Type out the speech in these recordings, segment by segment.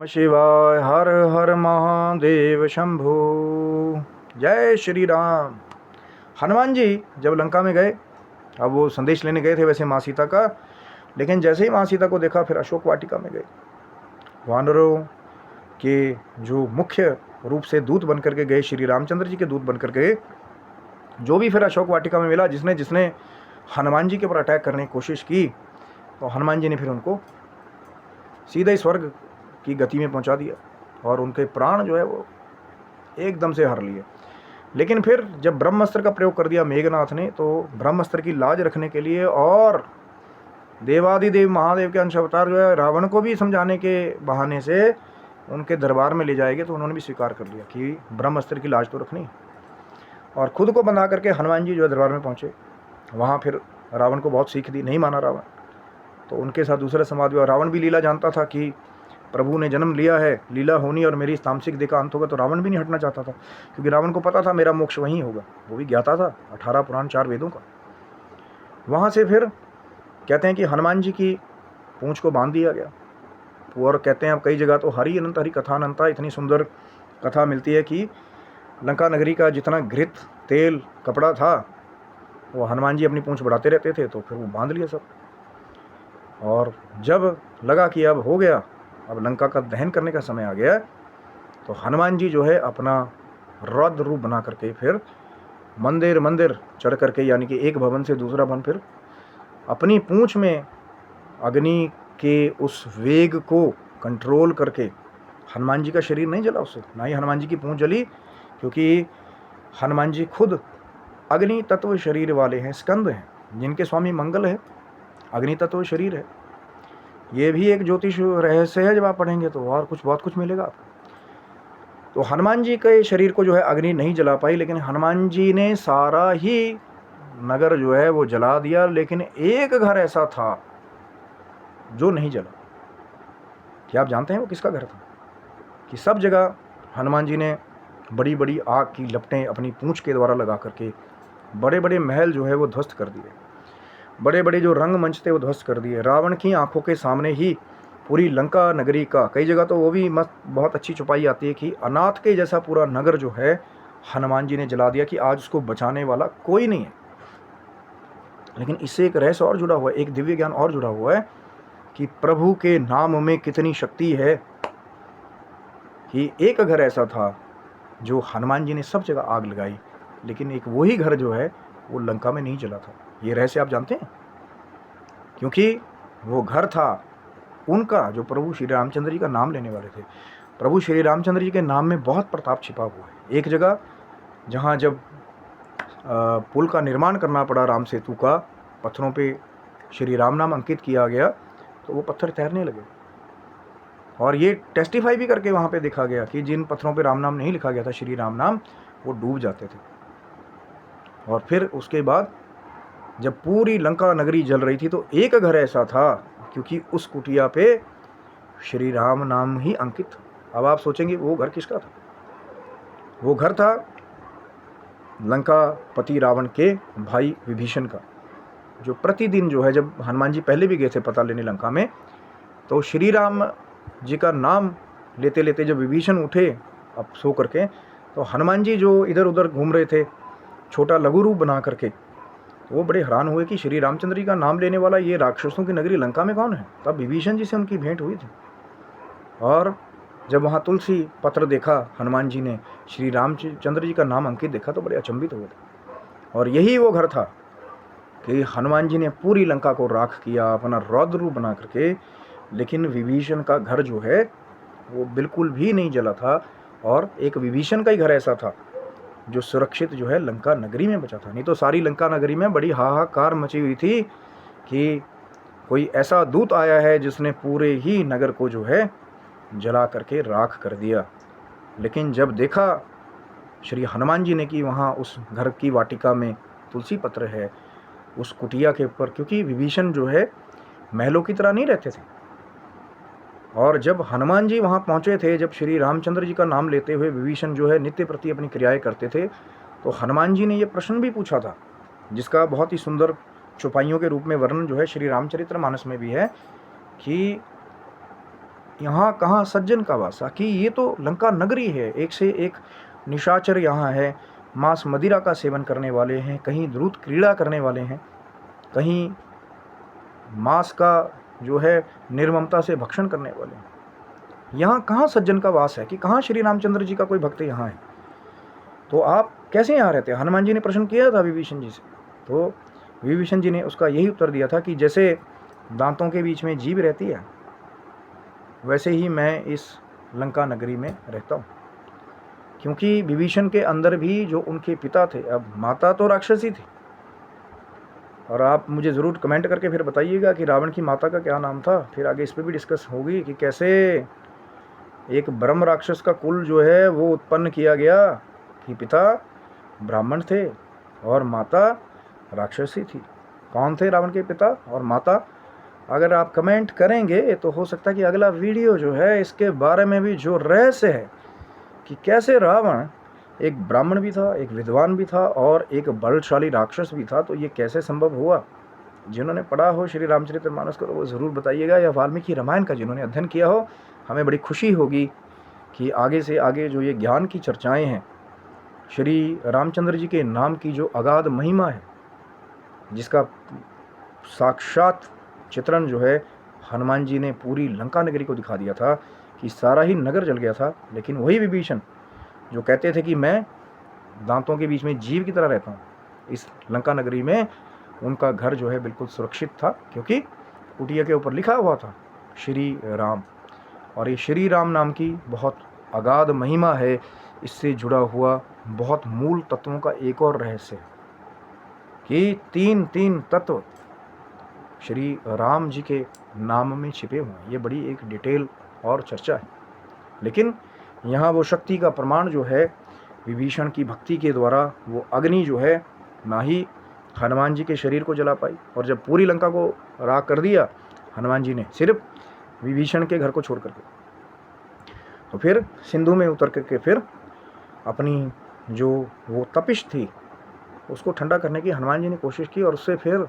शिवाय। हर हर महादेव शंभु। जय श्री राम। हनुमान जी जब लंका में गए, अब वो संदेश लेने गए थे वैसे माँ सीता का, लेकिन जैसे ही माँ सीता को देखा फिर अशोक वाटिका में गए। वानरों के जो मुख्य रूप से दूत बन करके गए, श्री रामचंद्र जी के दूत बन कर गए, जो भी फिर अशोक वाटिका में मिला, जिसने जिसने हनुमान जी के ऊपर अटैक करने की कोशिश की, तो हनुमान जी ने फिर उनको सीधे ही स्वर्ग की गति में पहुंचा दिया और उनके प्राण जो है वो एकदम से हर लिए। लेकिन फिर जब ब्रह्मास्त्र का प्रयोग कर दिया मेघनाथ ने, तो ब्रह्मास्त्र की लाज रखने के लिए और देवादिदेव महादेव के अंश अवतार जो है रावण को भी समझाने के बहाने से उनके दरबार में ले जाएंगे, तो उन्होंने भी स्वीकार कर लिया कि ब्रह्मास्त्र की लाज तो रखनी। और खुद को बंधा करके हनुमान जी जो है दरबार में पहुंचे। वहाँ फिर रावण को बहुत सीख दी, नहीं माना रावण, तो उनके साथ दूसरा संवाद हुआ। रावण भी लीला जानता था कि प्रभु ने जन्म लिया है, लीला होनी और मेरी तामसिक देह का अंत होगा, तो रावण भी नहीं हटना चाहता था, क्योंकि रावण को पता था मेरा मोक्ष वहीं होगा। वो भी ज्ञाता था 18 पुराण 4 वेदों का। वहाँ से फिर कहते हैं कि हनुमान जी की पूंछ को बांध दिया गया, और कहते हैं अब कई जगह तो हरि अनंत हरि कथा अनंता, इतनी सुंदर कथा मिलती है कि लंका नगरी का जितना घृत तेल कपड़ा था वो हनुमान जी अपनी पूंछ बढ़ाते रहते थे, तो फिर वो बांध लिया सब। और जब लगा कि अब हो गया, अब लंका का दहन करने का समय आ गया, तो हनुमान जी जो है अपना रौद्र रूप बना करके फिर मंदिर मंदिर चढ़ करके, यानी कि एक भवन से दूसरा भवन, फिर अपनी पूंछ में अग्नि के उस वेग को कंट्रोल करके, हनुमान जी का शरीर नहीं जला उससे, ना ही हनुमान जी की पूंछ जली, क्योंकि हनुमान जी खुद अग्नि तत्व शरीर वाले हैं, स्कंद हैं, जिनके स्वामी मंगल है, अग्नि तत्व शरीर है। ये भी एक ज्योतिष रहस्य है, जब आप पढ़ेंगे तो और कुछ बहुत कुछ मिलेगा आपको। तो हनुमान जी के शरीर को जो है अग्नि नहीं जला पाई, लेकिन हनुमान जी ने सारा ही नगर जो है वो जला दिया, लेकिन एक घर ऐसा था जो नहीं जला। क्या आप जानते हैं वो किसका घर था? कि सब जगह हनुमान जी ने बड़ी बड़ी आग की लपटें अपनी पूंछ के द्वारा लगा करके बड़े बड़े महल जो है वो ध्वस्त कर दिए, बड़े बड़े जो रंगमंच थे वो ध्वस्त कर दिए। रावण की आंखों के सामने ही पूरी लंका नगरी का, कई जगह तो वो भी मस्त बहुत अच्छी छुपाई आती है कि अनाथ के जैसा पूरा नगर जो है हनुमान जी ने जला दिया, कि आज उसको बचाने वाला कोई नहीं है। लेकिन इससे एक रहस्य और जुड़ा हुआ है, एक दिव्य ज्ञान और जुड़ा हुआ है कि प्रभु के नाम में कितनी शक्ति है, कि एक घर ऐसा था जो हनुमान जी ने सब जगह आग लगाई, लेकिन एक वही घर जो है वो लंका में नहीं जला था। ये रहस्य आप जानते हैं? क्योंकि वो घर था उनका जो प्रभु श्री रामचंद्र जी का नाम लेने वाले थे। प्रभु श्री रामचंद्र जी के नाम में बहुत प्रताप छिपा हुआ है। एक जगह जहाँ जब पुल का निर्माण करना पड़ा राम सेतु का, पत्थरों पे श्री राम नाम अंकित किया गया, तो वो पत्थर तैरने लगे, और ये टेस्टिफाई भी करके वहाँ पे देखा गया कि जिन पत्थरों पे राम नाम नहीं लिखा गया था, श्री राम नाम, वो डूब जाते थे। और फिर उसके बाद जब पूरी लंका नगरी जल रही थी, तो एक घर ऐसा था, क्योंकि उस कुटिया पे श्री राम नाम ही अंकित था। अब आप सोचेंगे वो घर किसका था? वो घर था लंका पति रावण के भाई विभीषण का, जो प्रतिदिन जो है, जब हनुमान जी पहले भी गए थे पता लेने लंका में, तो श्री राम जी का नाम लेते लेते जब विभीषण उठे अब सो करके, तो हनुमान जी जो इधर उधर घूम रहे थे छोटा लघु रूप बना करके, तो वो बड़े हैरान हुए कि श्री रामचंद्र जी का नाम लेने वाला ये राक्षसों की नगरी लंका में कौन है। तब विभीषण जी से उनकी भेंट हुई थी, और जब वहाँ तुलसी पत्र देखा हनुमान जी ने, श्री रामचंद्र जी का नाम अंकित देखा, तो बड़े अचंभित हुए थे। और यही वो घर था कि हनुमान जी ने पूरी लंका को राख किया अपना रौद्र रूप बना करके, लेकिन विभीषण का घर जो है वो बिल्कुल भी नहीं जला था, और एक विभीषण का ही घर ऐसा था जो सुरक्षित जो है लंका नगरी में बचा था। नहीं तो सारी लंका नगरी में बड़ी हाहाकार मची हुई थी कि कोई ऐसा दूत आया है जिसने पूरे ही नगर को जो है जला करके राख कर दिया। लेकिन जब देखा श्री हनुमान जी ने कि वहाँ उस घर की वाटिका में तुलसी पत्र है, उस कुटिया के ऊपर, क्योंकि विभीषण जो है महलों की तरह नहीं रहते थे, और जब हनुमान जी वहाँ पहुँचे थे, जब श्री रामचंद्र जी का नाम लेते हुए विभीषण जो है नित्य प्रति अपनी क्रियाएं करते थे, तो हनुमान जी ने ये प्रश्न भी पूछा था, जिसका बहुत ही सुंदर चौपाइयों के रूप में वर्णन जो है श्री रामचरितमानस में भी है, कि यहाँ कहाँ सज्जन का वासा, कि ये तो लंका नगरी है, एक से एक निशाचर यहाँ है, मांस मदिरा का सेवन करने वाले हैं, कहीं द्रुत क्रीड़ा करने वाले हैं, कहीं मांस का जो है निर्ममता से भक्षण करने वाले हैं। यहाँ कहाँ सज्जन का वास है, कि कहाँ श्री रामचंद्र जी का कोई भक्त यहाँ है, तो आप कैसे यहाँ रहते हैं? हनुमान जी ने प्रश्न किया था विभीषण जी से। तो विभीषण जी ने उसका यही उत्तर दिया था कि जैसे दांतों के बीच में जीभ रहती है, वैसे ही मैं इस लंका नगरी में रहता हूँ। क्योंकि विभीषण के अंदर भी जो उनके पिता थे, अब माता तो राक्षसी थी, और आप मुझे ज़रूर कमेंट करके फिर बताइएगा कि रावण की माता का क्या नाम था। फिर आगे इस पर भी डिस्कस होगी कि कैसे एक ब्रह्म राक्षस का कुल जो है वो उत्पन्न किया गया, कि पिता ब्राह्मण थे और माता राक्षसी थी। कौन थे रावण के पिता और माता? अगर आप कमेंट करेंगे तो हो सकता है कि अगला वीडियो जो है इसके बारे में भी जो रहस्य है कि कैसे रावण एक ब्राह्मण भी था, एक विद्वान भी था और एक बलशाली राक्षस भी था, तो ये कैसे संभव हुआ। जिन्होंने पढ़ा हो श्री रामचरितमानस को तो वो ज़रूर बताइएगा, या वाल्मीकि रामायण का जिन्होंने अध्ययन किया हो, हमें बड़ी खुशी होगी कि आगे से आगे जो ये ज्ञान की चर्चाएं हैं, श्री रामचंद्र जी के नाम की जो अगाध महिमा है, जिसका साक्षात चित्रण जो है हनुमान जी ने पूरी लंका नगरी को दिखा दिया था कि सारा ही नगर जल गया था, लेकिन वही विभीषण जो कहते थे कि मैं दांतों के बीच में जीव की तरह रहता हूँ, इस लंका नगरी में उनका घर जो है बिल्कुल सुरक्षित था, क्योंकि कुटिया के ऊपर लिखा हुआ था श्री राम। और ये श्री राम नाम की बहुत अगाध महिमा है, इससे जुड़ा हुआ बहुत मूल तत्वों का एक और रहस्य है कि तीन तत्व श्री राम जी के नाम में छिपे हुए हैं। ये बड़ी एक डिटेल और चर्चा है, लेकिन यहाँ वो शक्ति का प्रमाण जो है विभीषण की भक्ति के द्वारा, वो अग्नि जो है ना ही हनुमान जी के शरीर को जला पाई, और जब पूरी लंका को राख कर दिया हनुमान जी ने सिर्फ विभीषण के घर को छोड़ करके, तो फिर सिंधु में उतर करके फिर अपनी जो वो तपिश थी उसको ठंडा करने की हनुमान जी ने कोशिश की। और उससे फिर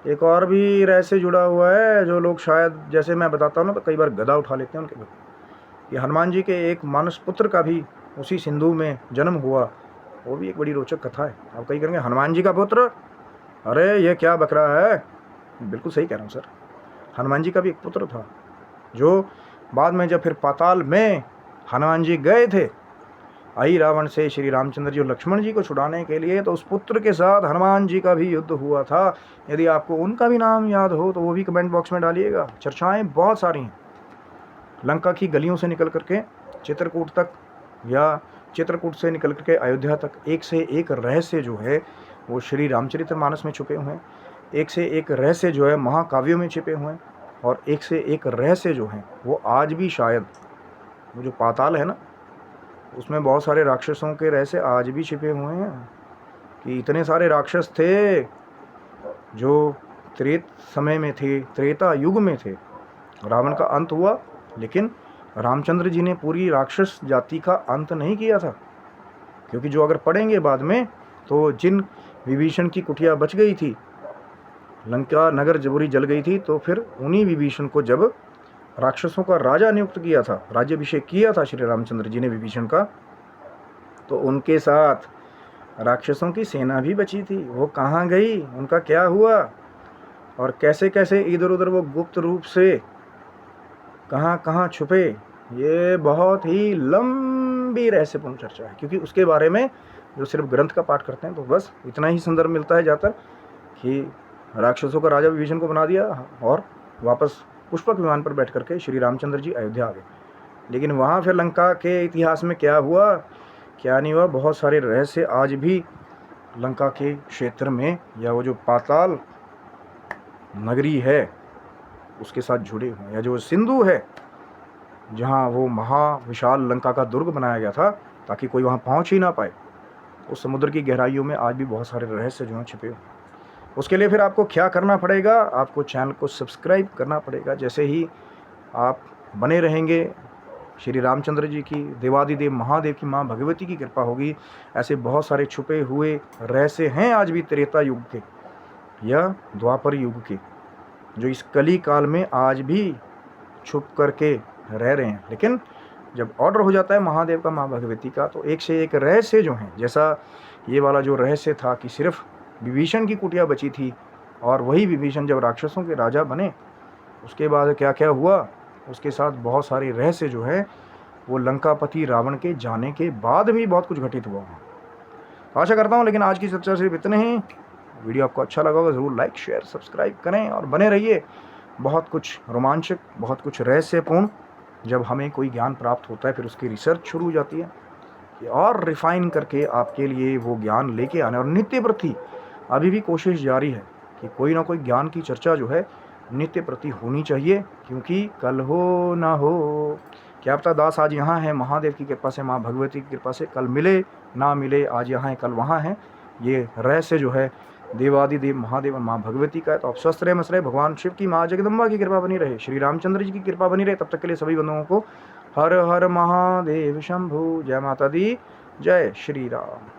एक और भी रहस्य जुड़ा हुआ है, जो लोग शायद, जैसे मैं बताता हूँ ना, तो कई बार गदा उठा लेते हैं उनके ऊपर। ये हनुमान जी के एक मानस पुत्र का भी उसी सिंधु में जन्म हुआ, वो भी एक बड़ी रोचक कथा है। आप कहीं करेंगे हनुमान जी का पुत्र, अरे ये क्या बक रहा है? बिल्कुल सही कह रहा हूँ सर, हनुमान जी का भी एक पुत्र था, जो बाद में जब फिर पाताल में हनुमान जी गए थे आई रावण से श्री रामचंद्र जी और लक्ष्मण जी को छुड़ाने के लिए, तो उस पुत्र के साथ हनुमान जी का भी युद्ध हुआ था। यदि आपको उनका भी नाम याद हो तो वो भी कमेंट बॉक्स में डालिएगा। चर्चाएं बहुत सारी हैं, लंका की गलियों से निकल करके चित्रकूट तक, या चित्रकूट से निकल करके अयोध्या तक, एक से एक रहस्य जो है वो श्री रामचरितमानस में छुपे हुए हैं, एक से एक रहस्य जो है महाकाव्यों में छिपे हुए हैं, और एक से एक रहस्य जो है वो आज भी शायद वो जो पाताल है ना, उसमें बहुत सारे राक्षसों के रहस्य आज भी छिपे हुए हैं, कि इतने सारे राक्षस थे जो त्रेत समय में थे, त्रेता युग में थे। रावण का अंत हुआ, लेकिन रामचंद्र जी ने पूरी राक्षस जाति का अंत नहीं किया था, क्योंकि जो अगर पढ़ेंगे बाद में, तो जिन विभीषण की कुटिया बच गई थी, लंका नगर जबूरी जल गई थी, तो फिर उन्हीं विभीषण को जब राक्षसों का राजा नियुक्त किया था, राज्याभिषेक किया था श्री रामचंद्र जी ने विभीषण का, तो उनके साथ राक्षसों की सेना भी बची थी। वो कहाँ गई, उनका क्या हुआ, और कैसे कैसे इधर उधर वो गुप्त रूप से कहाँ कहाँ छुपे, ये बहुत ही लंबी रहस्यपूर्ण चर्चा है। क्योंकि उसके बारे में जो सिर्फ ग्रंथ का पाठ करते हैं तो बस इतना ही संदर्भ मिलता है जाकर कि राक्षसों का राजा विभीषण को बना दिया और वापस पुष्पक विमान पर बैठ करके श्री रामचंद्र जी अयोध्या आ गए। लेकिन वहाँ फिर लंका के इतिहास में क्या हुआ क्या नहीं हुआ, बहुत सारे रहस्य आज भी लंका के क्षेत्र में, या वो जो पाताल नगरी है उसके साथ जुड़े हुए हैं, या जो सिंधु है जहाँ वो महाविशाल लंका का दुर्ग बनाया गया था ताकि कोई वहाँ पहुँच ही ना पाए, उस समुद्र की गहराइयों में आज भी बहुत सारे रहस्य जो हैं छिपे हुए। उसके लिए फिर आपको क्या करना पड़ेगा, आपको चैनल को सब्सक्राइब करना पड़ेगा। जैसे ही आप बने रहेंगे, श्री रामचंद्र जी की, देवादिदेव महादेव की, माँ भगवती की कृपा होगी, ऐसे बहुत सारे छुपे हुए रहस्य हैं आज भी त्रेता युग के या द्वापर युग के, जो इस कली काल में आज भी छुप करके रह रहे हैं। लेकिन जब ऑर्डर हो जाता है महादेव का, माँ भगवती का, तो एक से एक रहस्य जो हैं, जैसा ये वाला जो रहस्य था कि सिर्फ विभीषण की कुटिया बची थी, और वही विभीषण जब राक्षसों के राजा बने उसके बाद क्या क्या हुआ, उसके साथ बहुत सारे रहस्य जो है वो लंकापति रावण के जाने के बाद भी बहुत कुछ घटित हुआ। आशा करता हूँ लेकिन आज की चर्चा सिर्फ इतने ही। वीडियो आपको अच्छा लगा होगा, ज़रूर लाइक शेयर सब्सक्राइब करें और बने रहिए। बहुत कुछ रोमांचक, बहुत कुछ रहस्यपूर्ण जब हमें कोई ज्ञान प्राप्त होता है फिर उसकी रिसर्च शुरू हो जाती है कि और रिफ़ाइन करके आपके लिए वो ज्ञान लेके आने, और नित्य प्रति अभी भी कोशिश जारी है कि कोई ना कोई ज्ञान की चर्चा जो है नित्य प्रति होनी चाहिए, क्योंकि कल हो ना हो, क्या पता दास आज यहाँ है महादेव की कृपा से, माँ भगवती की कृपा से, कल मिले ना मिले, आज यहाँ है कल वहाँ है। ये रहस्य जो है देवादिदेव महादेव और माँ भगवती का है। तो आप स्वस्थ रहे, मस्त रहे, भगवान शिव की, माँ जगदम्बा की कृपा बनी रहे, श्री रामचंद्र जी की कृपा बनी रहे। तब तक के लिए सभी बंधुओं को हर हर महादेव शंभु। जय माता दी, जय श्री राम।